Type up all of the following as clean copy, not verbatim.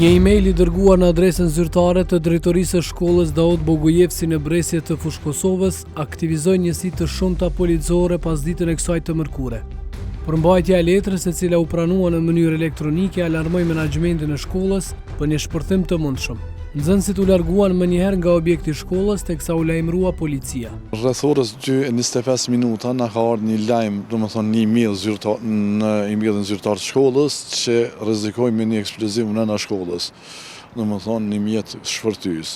Një email i dërguar në adresën zyrtare të drejtorisë së shkollës Daud Bogojevci në Bresje të Fushë Kosovës aktivizoi njësi të shumta policore pas ditën e kësaj të mërkure. Përmbajtja e letrës, e cila u pranua në mënyrë elektronike, alarmoi menaxhmentin e shkollës për një shpërthim të mundshëm. Nxënësit u larguan më njëherë nga objekti i shkollës teksa u lajmërua policia. Rreth orës 2:25 minuta na ka ardhur një lajm, domethënë një email zyrtar në emailin zyrtar të shkollës që rrezikojmë një eksploziv nëna shkollës. Domethënë një mjet shpërtys.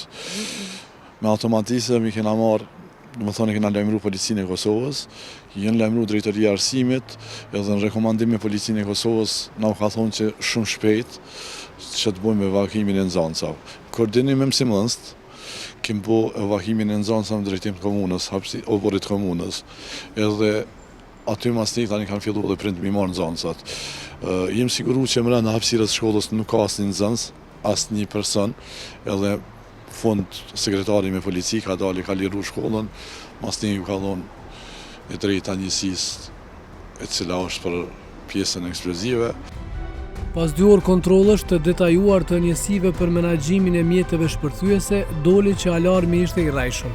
Me automatizëm i kena marrë, domethënë kena lajmëruar policinë e Kosovës, janë lajmëruar drejtoria e arsimit, edhe në rekomandim me policinë e Kosovës na u ka thonë që shumë shpejt që të bëjmë evakuimin e nxënësave. Koordinim me mësimdhënësit, kemi bërë evakuimin e nxënësave në drejtim të komunës, oborit të komunës. Edhe aty mas tek tani kanë filluar dhe prind me marrë nxënësat. Jem siguruar që brenda hapësirës së shkollës nuk ka asnjë nxënës, asnjë person, edhe fund sekretari me polici ka dalë, ka liruar shkollën, mas tek ju ka dhënë e drejta njësisë e cila është për pjesën eksplozive. Pas 2 orë kontrollësh të detajuar të njësive për menaxhimin e mjeteve shpërthyese, doli që alarmi ishte i rrajshëm.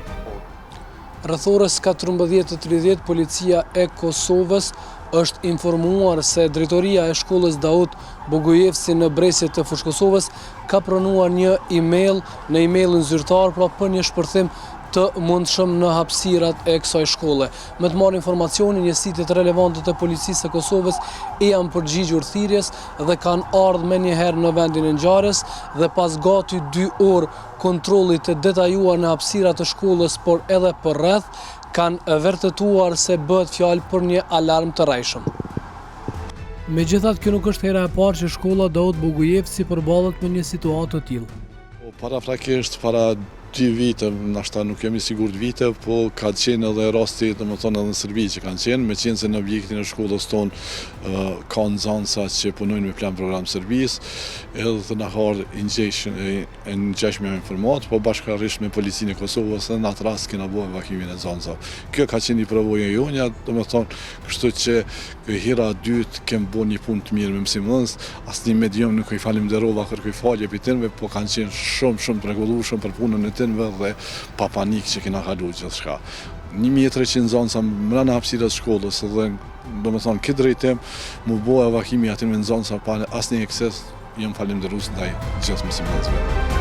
Rreth orës 14:30 policia e Kosovës është informuar se drejtoria e shkollës Daud Bogojevci në Bresje të Fushë Kosovës ka pranuar një email në emailin zyrtar për një shpërthim të mundshëm në hapësirat e kësaj shkolle. Me të marrë informacionin, njësitë relevante të policisë së Kosovës janë përgjigjur thirrjes dhe kanë ardhur më njëherë në vendin e ngjarjes dhe pas gati 2 orë kontrollit të detajuar në hapësirat të shkollës, por edhe për rreth, kanë vërtetuar se bëhet fjalë për një alarm të rrajshëm. Megjithatë, kjo nuk është hera e parë që shkolla Daud Bogojevci përballet me një situatë të tillë. Parafrakisht para 2 vite, nashta nuk jemi sigurt vite, po ka qenë edhe rasti, domethënë edhe në Serbi që kanë qenë, me qenë se në objektin e shkollës tonë ka nxënësa që punojnë me plan program Serbisë, edhe të na ka ngjashme me informat, po bashkërisht me policinë e Kosovës, në atë rast kena bërë evakuimin e nxënësave. Kjo ka qenë një përvojë e jonja, domethënë, kështu që hera e dytë kem bërë një punë të mirë me mësimdhënës, asnjë medium nuk i falenderova, kërkoj falje për tyre, po kanë qenë shumë të rregullueshëm për punën e dhe pa panik që kena kaluar gjithçka. 1300 nxënësa brenda hapësirës së shkollës dhe domethënë këtë drejtim mu bë evakuimi aty me nxënësa pa asnjë ekses, jam falënderues ndaj gjithë mësimdhënësve.